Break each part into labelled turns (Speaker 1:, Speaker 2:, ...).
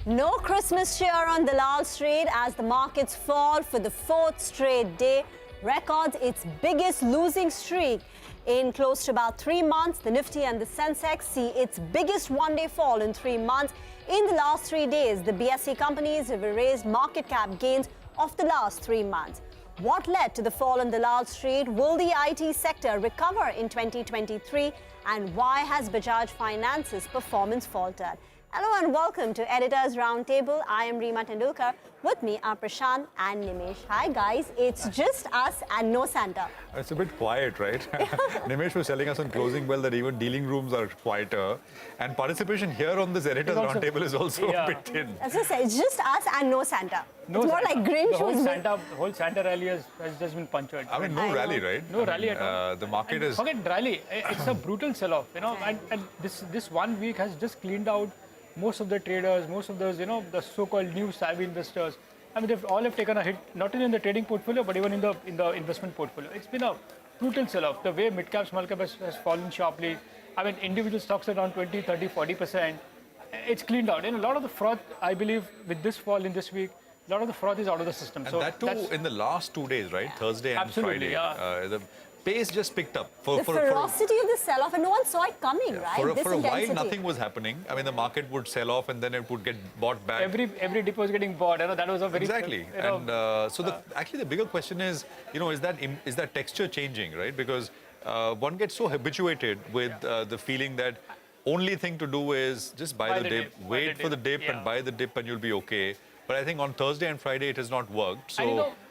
Speaker 1: No Christmas cheer on Dalal Street as the markets fall for the fourth straight day, records its biggest losing streak. In close to about 3 months, the Nifty and the Sensex see its biggest one-day fall in 3 months. In the last 3 days, the BSE companies have erased market cap gains of the last 3 months. What led to the fall on Dalal Street? Will the IT sector recover in 2023? And why has Bajaj Finance's performance faltered? Hello and welcome to Editors Roundtable. I am Reema Tendulkar. With me are Prashant and Nimesh. Hi guys, it's just us and no Santa.
Speaker 2: It's a bit quiet, right? Nimesh was telling us on closing bell that even dealing rooms are quieter. And participation here on this Editors Roundtable is also a bit thin.
Speaker 1: As I say, it's just us and no Santa. It's more like Grinch.
Speaker 3: The whole Santa rally has just been punctured.
Speaker 2: I mean, no rally, right?
Speaker 3: No rally at all.
Speaker 2: The market is...
Speaker 3: Forget rally. It's a brutal sell-off, you know. And this 1 week has just cleaned out most of the traders, most of those, you know, the so-called new savvy investors. I mean, they've all taken a hit, not only in the trading portfolio, but even in the investment portfolio. It's been a brutal sell-off. The way midcap, smallcap has fallen sharply. I mean, individual stocks are down 20, 30, 40%. It's cleaned out. And a lot of the froth, I believe, with this fall in this week, a lot of the froth is out of the system.
Speaker 2: And
Speaker 3: so
Speaker 2: that too in the last 2 days, right? Thursday and Friday.
Speaker 3: Yeah.
Speaker 2: The pace just picked up.
Speaker 1: The ferocity of the sell-off, and no one saw it coming, right?
Speaker 2: For a while, nothing was happening. I mean, the market would sell off and then it would get bought back.
Speaker 3: Every dip was getting bought. You know, that was a very...
Speaker 2: Exactly. Actually, the bigger question is, you know, is that texture changing, right? Because one gets so habituated with the feeling that only thing to do is just buy the dip, wait for the dip and buy the dip and you'll be okay. But I think on Thursday and Friday, it has not worked. So,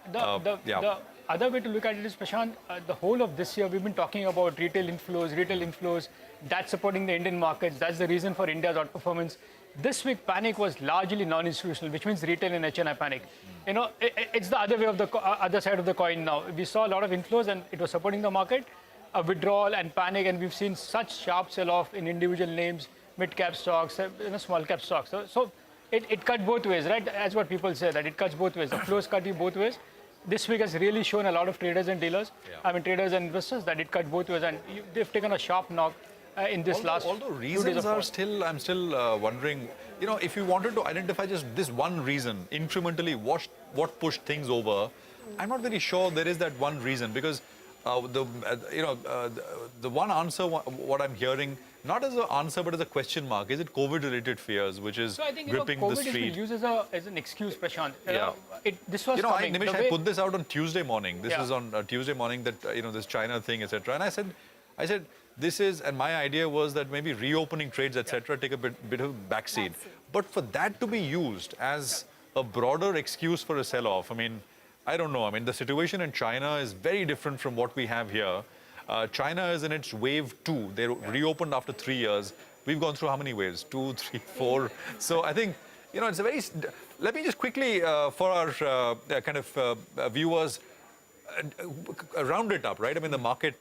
Speaker 3: and you know, the other way to look at it is, Prashant, the whole of this year, we've been talking about retail inflows, that's supporting the Indian markets. That's the reason for India's outperformance. This week, panic was largely non-institutional, which means retail and HNI panic. You know, it's the other way of the other side of the coin now. We saw a lot of inflows and it was supporting the market, a withdrawal and panic, and we've seen such sharp sell-off in individual names, mid-cap stocks, small-cap stocks. So it cut both ways, right? That's what people say, that it cuts both ways. The flows cut you both ways. This week has really shown a lot of traders and dealers, I mean traders and investors, that it cut both ways, and they've taken a sharp knock in this last.
Speaker 2: Although reasons are still, I'm still wondering, you know, if you wanted to identify just this one reason, incrementally what pushed things over, I'm not very sure there is that one reason, because the one answer, what I'm hearing, not as an answer but as a question mark, is it COVID-related fears which is gripping the street?
Speaker 3: COVID is used as an excuse, Prashant. This was
Speaker 2: coming. Nimesh, I put this out on Tuesday morning. This is on Tuesday morning that, this China thing, etc. And I said, this is, and my idea was that maybe reopening trades, etc., take a bit of a backseat. But for that to be used as a broader excuse for a sell-off, I mean, I don't know. I mean, the situation in China is very different from what we have here. China is in its wave 2. They reopened after 3 years. We've gone through how many waves? 2, 3, 4. So I think, it's a very... Let me just quickly, for our viewers, round it up, right? I mean, the market,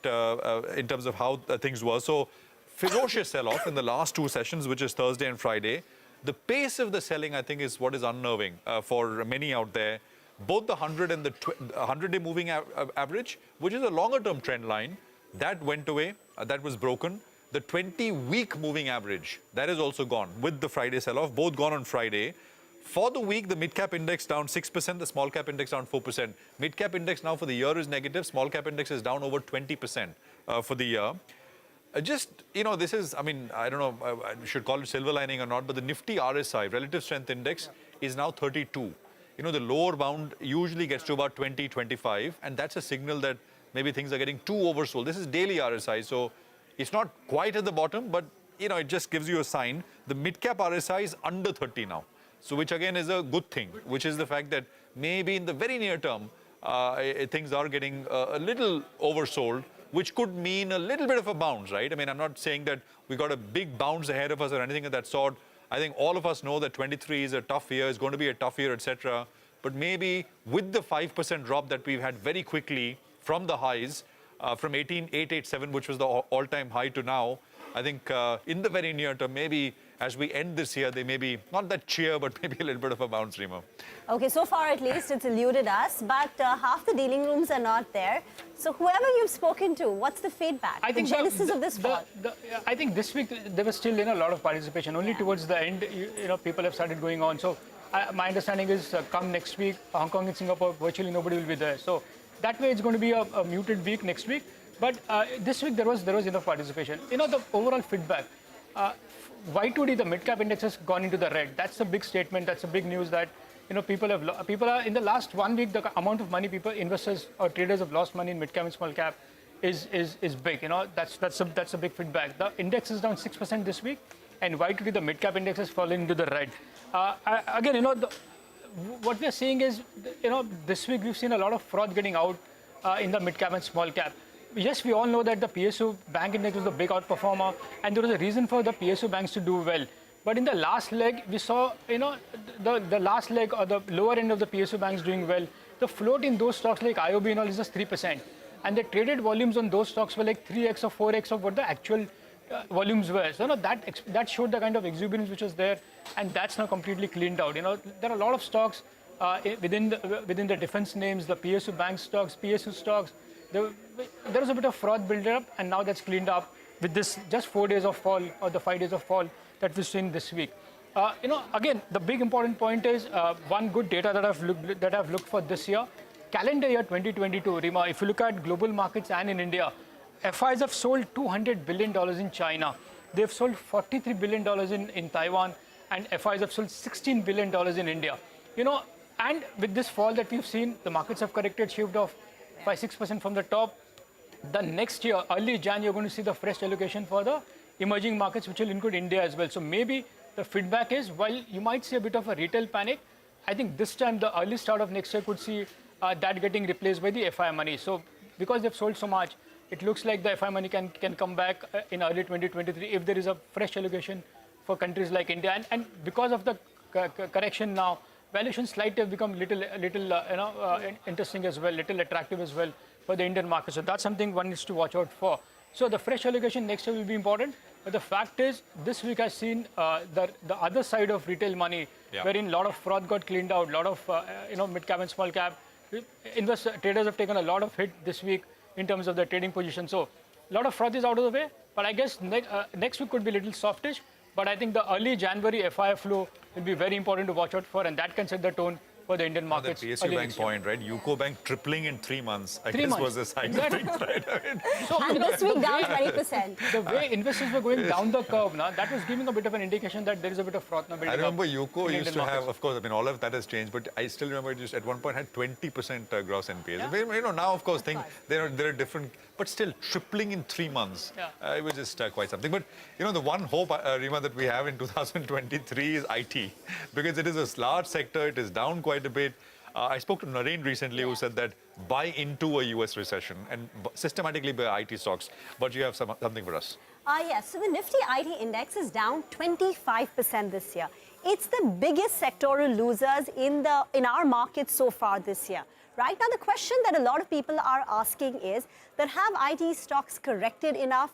Speaker 2: in terms of how things were. So, ferocious sell-off in the last 2 sessions, which is Thursday and Friday. The pace of the selling, I think, is what is unnerving for many out there. Both the 100 and the 100-day moving average, which is a longer-term trend line, that went away, that was broken. The 20-week moving average, that is also gone with the Friday sell-off, both gone on Friday. For the week, the mid-cap index down 6%, the small-cap index down 4%. Mid-cap index now for the year is negative, small-cap index is down over 20% for the year. This is, I mean, I don't know, I should call it silver lining or not, but the Nifty RSI, relative strength index, is now 32. The lower bound usually gets to about 20, 25, and that's a signal that maybe things are getting too oversold. This is daily RSI, so it's not quite at the bottom, but, it just gives you a sign. The mid-cap RSI is under 30 now, so which again is a good thing, which is the fact that maybe in the very near term, things are getting a little oversold, which could mean a little bit of a bounce, right? I mean, I'm not saying that we got a big bounce ahead of us or anything of that sort. I think all of us know that 23 is a tough year, it's going to be a tough year, etc. But maybe with the 5% drop that we've had very quickly from the highs, from 18,887, which was the all-time high, to now. I think in the very near term, maybe as we end this year, they may be not that cheer, but maybe a little bit of a bounce, Rima.
Speaker 1: Okay, so far at least it's eluded us, but half the dealing rooms are not there. So whoever you've spoken to, what's the feedback?
Speaker 3: I think
Speaker 1: the genesis of this fall?
Speaker 3: I think this week there was still a lot of participation. Only towards the end, people have started going on. So my understanding is come next week, Hong Kong and Singapore, virtually nobody will be there. So that way it's going to be a muted week next week. But this week there was enough participation. The overall feedback. Y2D, the mid-cap index, has gone into the red. That's a big statement. That's a big news that people are in the last 1 week, the amount of money investors or traders have lost money in mid-cap and small cap is big. That's a big feedback. The index is down 6% this week, and Y2D, the mid-cap index, has fallen into the red. Again, what we are seeing is, this week we've seen a lot of fraud getting out in the mid-cap and small cap. Yes, we all know that the PSU bank index was the big outperformer, and there was a reason for the PSU banks to do well. But in the last leg, we saw, the last leg or the lower end of the PSU banks doing well. The float in those stocks like IOB and all is just 3%. And the traded volumes on those stocks were like 3x or 4x of what the actual volumes were. So that showed the kind of exuberance which was there, and that's now completely cleaned out. There are a lot of stocks within the defense names, the PSU bank stocks, PSU stocks. There was a bit of fraud build-up, and now that's cleaned up with this just 4 days of fall, or the 5 days of fall that we've seen this week. Again, the big important point is one good data that I've looked for this year. Calendar year 2022, Rima, if you look at global markets and in India, FIs have sold $200 billion in China. They've sold $43 billion in Taiwan, and FIs have sold $16 billion in India. And with this fall that we've seen, the markets have corrected, shaved off by 6% from the top. The next year, early January, you're going to see the fresh allocation for the emerging markets, which will include India as well. So maybe the feedback is, while you might see a bit of a retail panic, I think this time the early start of next year could see that getting replaced by the FI money. So because they've sold so much, it looks like the FI money can come back in early 2023 if there is a fresh allocation for countries like India. And because of the correction now, valuations slightly have become little interesting as well, little attractive as well for the Indian market. So that's something one needs to watch out for. So the fresh allocation next year will be important. But the fact is, this week I've seen the other side of retail money, wherein a lot of fraud got cleaned out, a lot of mid-cap and small cap. Traders have taken a lot of hit this week in terms of their trading position. So a lot of fraud is out of the way. But I guess next week could be a little softish. But I think the early January FI flow will be very important to watch out for, and that can set the tone for the Indian markets.
Speaker 2: The PSU bank point, right? UCO Bank tripling in 3 months, I guess was the side of things, right?
Speaker 1: And this week down 20%.
Speaker 3: The way investors were going down the curve now, that was giving a bit of an indication that there is a bit of froth now building up.
Speaker 2: I remember UCO used to have, of course, all of that has changed, but I still remember it used at one point had 20% gross NPAs. Yeah. Now, of course, there are different, but still tripling in 3 months. Yeah. It was just quite something. But, the one hope, Rima, that we have in 2023 is IT, because it is a large sector, it is down quite a bit. I spoke to Naren recently, who said that buy into a US recession and systematically buy IT stocks. But you have something for us.
Speaker 1: Yes, so the Nifty IT index is down 25% this year. It's the biggest sectoral losers in our market so far this year. Right now, the question that a lot of people are asking is that have IT stocks corrected enough?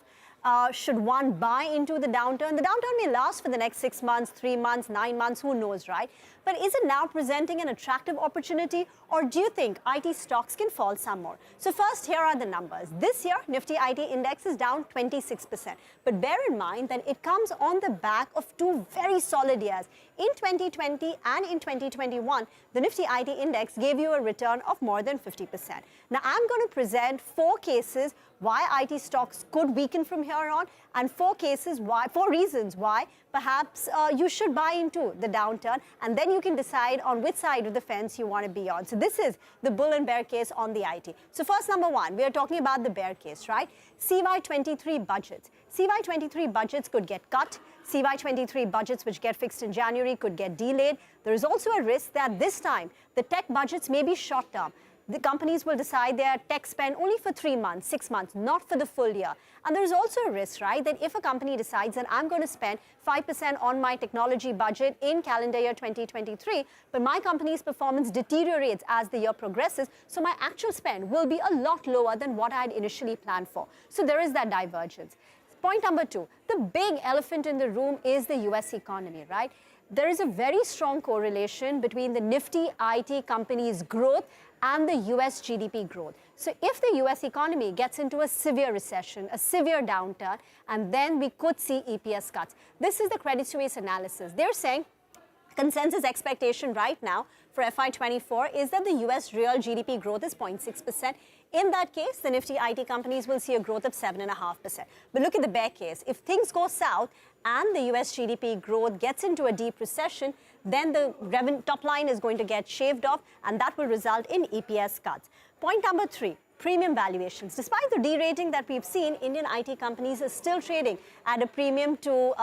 Speaker 1: Should one buy into the downturn? The downturn may last for the next 6 months, 3 months, 9 months, who knows, right? But is it now presenting an attractive opportunity, or do you think IT stocks can fall some more? So first, here are the numbers. This year, Nifty IT index is down 26%. But bear in mind that it comes on the back of 2 very solid years. In 2020 and in 2021, the Nifty IT index gave you a return of more than 50%. Now, I'm going to present 4 cases why IT stocks could weaken from here on, and 4 reasons why perhaps you should buy into the downturn, and then you can decide on which side of the fence you want to be on. So this is the bull and bear case on the IT. So first, number 1, we are talking about the bear case, right? CY23 budgets. CY23 budgets could get cut. CY23 budgets which get fixed in January could get delayed. There is also a risk that this time the tech budgets may be short term. The companies will decide their tech spend only for 3 months, 6 months, not for the full year. And there's also a risk, right, that if a company decides that I'm going to spend 5% on my technology budget in calendar year 2023, but my company's performance deteriorates as the year progresses, so my actual spend will be a lot lower than what I had initially planned for. So there is that divergence. Point number 2, the big elephant in the room is the US economy, right? There is a very strong correlation between the Nifty IT companies' growth and the US GDP growth. So if the US economy gets into a severe recession, a severe downturn, and then we could see EPS cuts. This is the Credit Suisse analysis. They're saying consensus expectation right now for FY24 is that the US real GDP growth is 0.6%. In that case, the Nifty IT companies will see a growth of 7.5%. But look at the bear case. If things go south and the US GDP growth gets into a deep recession, then the top line is going to get shaved off, and that will result in EPS cuts. Point number 3, premium valuations. Despite the derating that we've seen, Indian IT companies are still trading at a premium to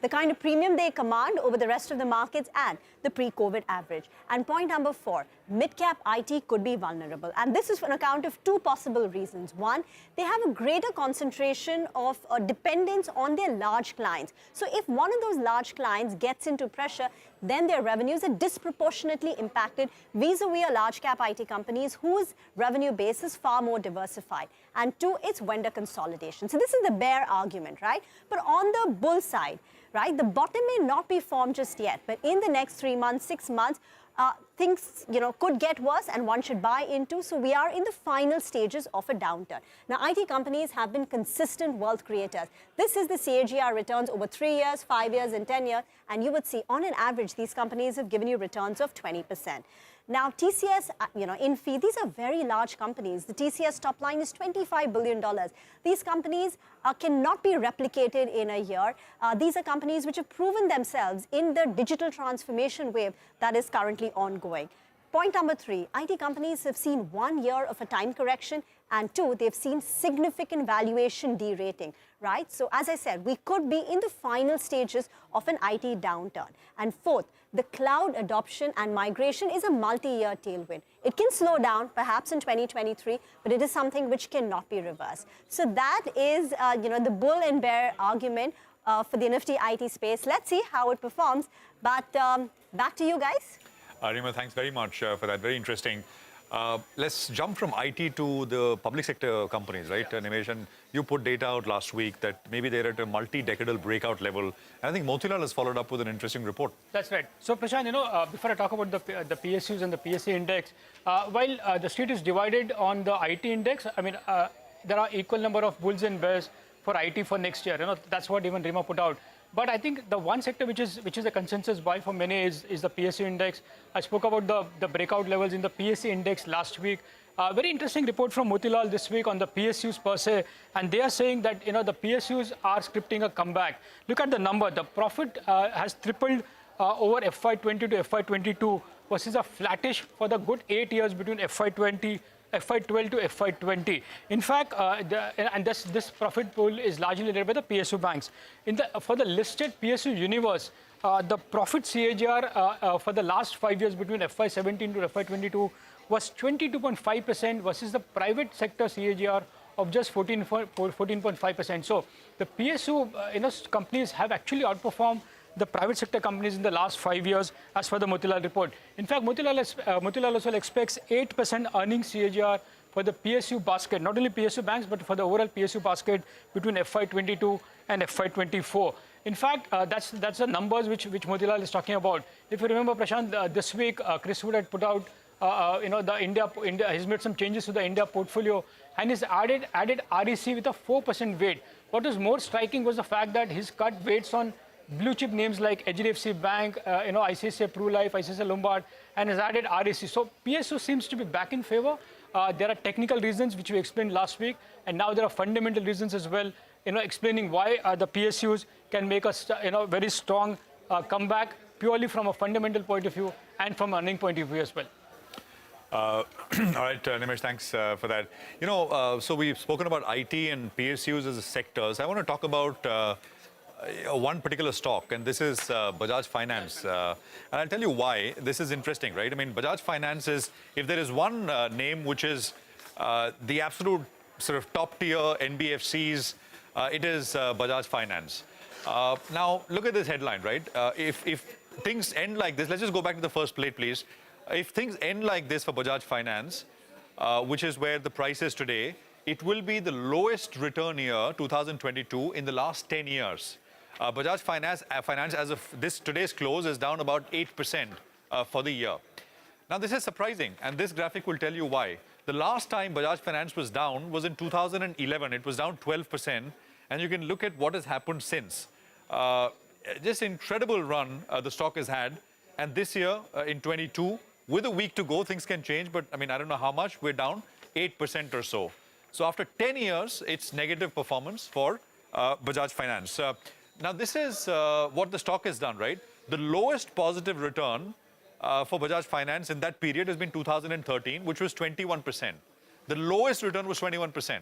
Speaker 1: the kind of premium they command over the rest of the markets and the pre-COVID average. And point number 4, mid-cap IT could be vulnerable. And this is on account of 2 possible reasons. One, they have a greater concentration of dependence on their large clients. So if one of those large clients gets into pressure, then their revenues are disproportionately impacted vis-a-vis large cap IT companies whose revenue base is far more diversified. And 2, it's vendor consolidation. So this is the bear argument, right? But on the bull side, right, the bottom may not be formed just yet, but in the next 3 months, 6 months, things could get worse and one should buy into. So we are in the final stages of a downturn. Now, IT companies have been consistent wealth creators. This is the CAGR returns over 3 years, 5 years, and 10 years. And you would see, on an average, these companies have given you returns of 20%. Now, TCS, Infi, these are very large companies. The TCS top line is $25 billion. These companies cannot be replicated in a year. These are companies which have proven themselves in the digital transformation wave that is currently ongoing. Point number 3, IT companies have seen 1 year of a time correction, and 2, they've seen significant valuation derating, right? So as I said, we could be in the final stages of an IT downturn. And 4th, the cloud adoption and migration is a multi-year tailwind. It can slow down, perhaps in 2023, but it is something which cannot be reversed. So that is, the bull and bear argument for the Nifty IT space. Let's see how it performs. But back to you guys.
Speaker 2: Rima, thanks very much for that. Very interesting. Let's jump from IT to the public sector companies, right? Yeah. Nimesh, and you put data out last week that maybe they're at a multi-decadal breakout level. And I think Motilal has followed up with an interesting report.
Speaker 3: That's right. So, Prashant, before I talk about the PSUs and the PSA index, while the street is divided on the IT index, there are equal number of bulls and bears for IT for next year. That's what even Rima put out. But I think the one sector which is a consensus buy for many is the PSU index. I spoke about the breakout levels in the PSU index last week. Very interesting report from Motilal this week on the PSUs per se, and they are saying that the PSUs are scripting a comeback. Look at the number. The profit has tripled over FY20 to FY22 versus a flattish for the good 8 years between FY12 to FY20. In fact, this profit pool is largely led by the PSU banks. For the listed PSU universe, the profit CAGR for the last 5 years between FY17 to FY22 was 22.5% versus the private sector CAGR of just 14.5%. So the PSU companies have actually outperformed the private sector companies in the last 5 years, as per the Motilal report. In fact, Motilal also expects 8% earnings CAGR for the PSU basket, not only PSU banks, but for the overall PSU basket between FY22 and FY24. In fact, that's the numbers which Motilal is talking about. If you remember, Prashant, this week, Chris Wood had put out, the India, he's made some changes to the India portfolio, and he's added REC with a 4% weight. What was more striking was the fact that he's cut weights on blue chip names like HDFC Bank, ICICI Pru Life, ICICI Lombard, and has added REC. So PSU seems to be back in favor. There are technical reasons which we explained last week, and now there are fundamental reasons as well, explaining why the PSUs can make a very strong comeback purely from a fundamental point of view and from an earning point of view as well.
Speaker 2: All right, Nimesh, thanks for that. So we've spoken about IT and PSUs as sectors. I want to talk about one particular stock, and this is Bajaj Finance. And I'll tell you why. This is interesting, right? I mean, Bajaj Finance is, if there is one name which is the absolute sort of top tier NBFCs, it is Bajaj Finance. Now, look at this headline, right? If things end like this, let's just go back to the first plate, please. If things end like this for Bajaj Finance, which is where the price is today, it will be the lowest return year, 2022, in the last 10 years. Bajaj Finance as of today's close is down about 8% for the year. Now, this is surprising, and this graphic will tell you why. The last time Bajaj Finance was down was in 2011. It was down 12%, and you can look at what has happened since. Just incredible run the stock has had, and this year, in 22, with a week to go, things can change, but I mean, I don't know how much, we're down 8% or so. So after 10 years, it's negative performance for Bajaj Finance. Now, this is what the stock has done, right? The lowest positive return for Bajaj Finance in that period has been 2013, which was 21%. The lowest return was 21%.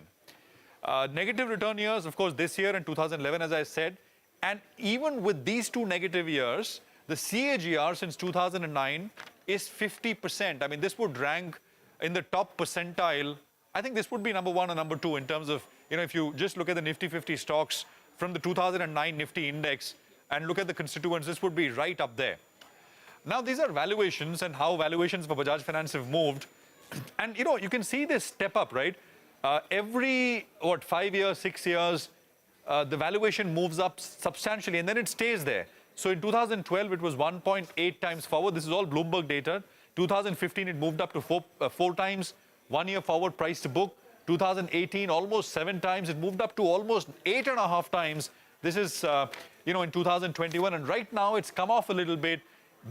Speaker 2: Negative return years, of course, this year and 2011, as I said. And even with these two negative years, the CAGR since 2009 is 50%. I mean, this would rank in the top percentile. I think this would be number one or number two in terms of, you know, if you just look at the Nifty 50 stocks from the 2009 Nifty index and look at the constituents, this would be right up there. Now, these are valuations and how valuations for Bajaj Finance have moved. And, you know, you can see this step up, right? Every, 5 years, 6 years, the valuation moves up substantially and then it stays there. So in 2012, it was 1.8 times forward. This is all Bloomberg data. 2015, it moved up to 4 times. 1 year forward price to book. 2018, almost 7 times. It moved up to almost 8.5 times. This is, you know, in 2021. And right now, it's come off a little bit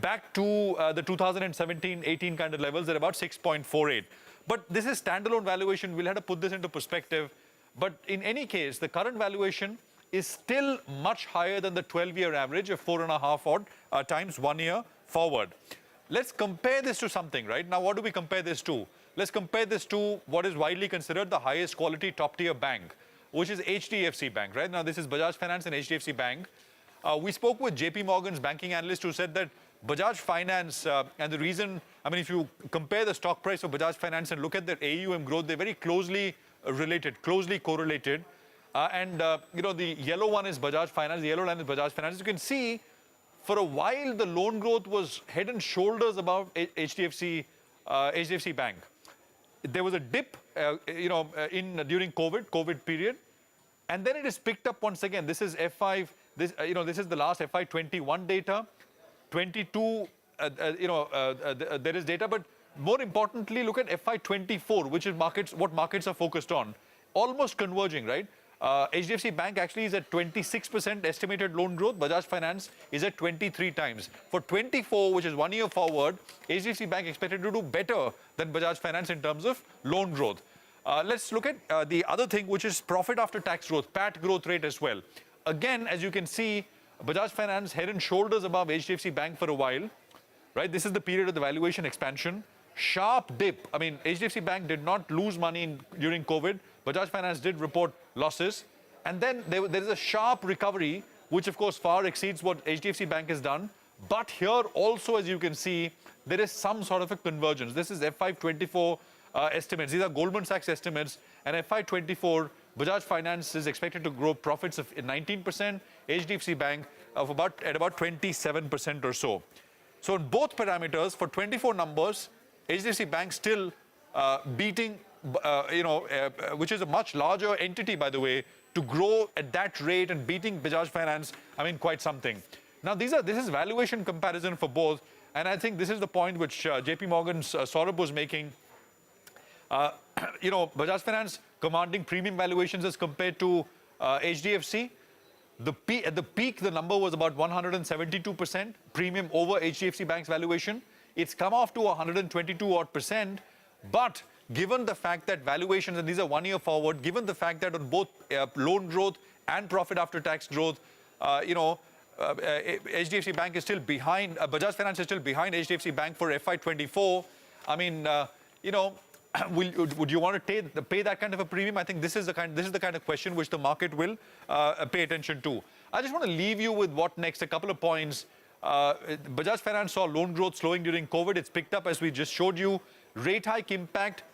Speaker 2: back to the 2017-18 kind of levels at about 6.48. But this is standalone valuation. We'll have to put this into perspective. But in any case, the current valuation is still much higher than the 12-year average of 4.5 odd times 1 year forward. Let's compare this to something, right? Now, what do we compare this to? Let's compare this to what is widely considered the highest quality top-tier bank, which is HDFC Bank, right? Now, this is Bajaj Finance and HDFC Bank. We spoke with JP Morgan's banking analyst who said that Bajaj Finance, and the reason, I mean, if you compare the stock price of Bajaj Finance and look at their AUM growth, they're very closely related, closely correlated. You know, the yellow one is Bajaj Finance, the yellow line is Bajaj Finance. You can see, for a while, the loan growth was head and shoulders above HDFC Bank. There was a dip, you know, during COVID period, and then it is picked up once again. This is F5. This, you know, this is the last FY21 data. 22, you know, there is data, but more importantly, look at FY24, which is what markets are focused on. Almost converging, right? HDFC Bank actually is at 26% estimated loan growth. Bajaj Finance is at 23 times. For 24, which is 1 year forward, HDFC Bank expected to do better than Bajaj Finance in terms of loan growth. Let's look at the other thing, which is profit after tax growth, PAT growth rate as well. Again, as you can see, Bajaj Finance head and shoulders above HDFC Bank for a while, right? This is the period of the valuation expansion. Sharp dip. I mean, HDFC Bank did not lose money during COVID. Bajaj Finance did report losses. And then there is a sharp recovery, which of course far exceeds what HDFC Bank has done. But here also, as you can see, there is some sort of a convergence. This is FY24 estimates. These are Goldman Sachs estimates. And FY24, Bajaj Finance is expected to grow profits of 19%, HDFC Bank of about 27% or so. So in both parameters, for 24 numbers, HDFC Bank still beating, you know, which is a much larger entity, by the way, to grow at that rate and beating Bajaj Finance, I mean, quite something. Now, this is valuation comparison for both, and I think this is the point which JP Morgan's Saurabh was making. You know, Bajaj Finance commanding premium valuations as compared to HDFC. At the peak, the number was about 172% premium over HDFC Bank's valuation. It's come off to 122 odd percent, but given the fact that valuations, and these are 1 year forward, given the fact that on both loan growth and profit after tax growth, you know, HDFC Bank is still behind, Bajaj Finance is still behind HDFC Bank for FY24. I mean, you know, would you want to pay that kind of a premium? I think this is the kind of question which the market will pay attention to. I just want to leave you with what next. A couple of points. Bajaj Finance saw loan growth slowing during COVID. It's picked up as we just showed you. Rate hike impact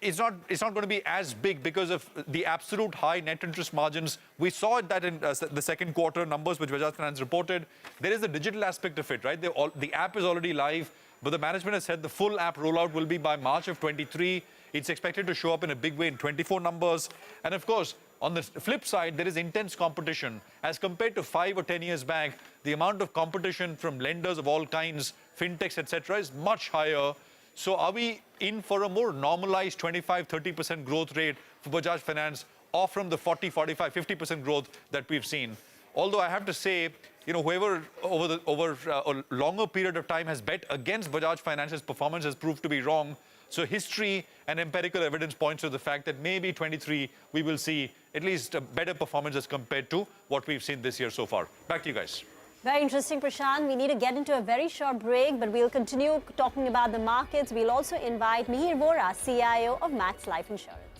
Speaker 2: is not going to be as big because of the absolute high net interest margins. We saw that in the second quarter numbers which Bajaj Finance reported. There is the digital aspect of it, right? The app is already live. But the management has said the full app rollout will be by March of 23. It's expected to show up in a big way in 24 numbers. And of course, on the flip side, there is intense competition. As compared to 5 or 10 years back, the amount of competition from lenders of all kinds, fintechs, etc., is much higher. So are we in for a more normalized 25-30% growth rate for Bajaj Finance, off from the 40, 45, 50% growth that we've seen? Although I have to say, whoever over a longer period of time has bet against Bajaj Finance's performance has proved to be wrong. So history and empirical evidence points to the fact that maybe 23 we will see at least a better performance as compared to what we've seen this year so far. Back to you guys.
Speaker 1: Very interesting, Prashant. We need to get into a very short break, but we'll continue talking about the markets. We'll also invite Mihir Vora, CIO of Max Life Insurance.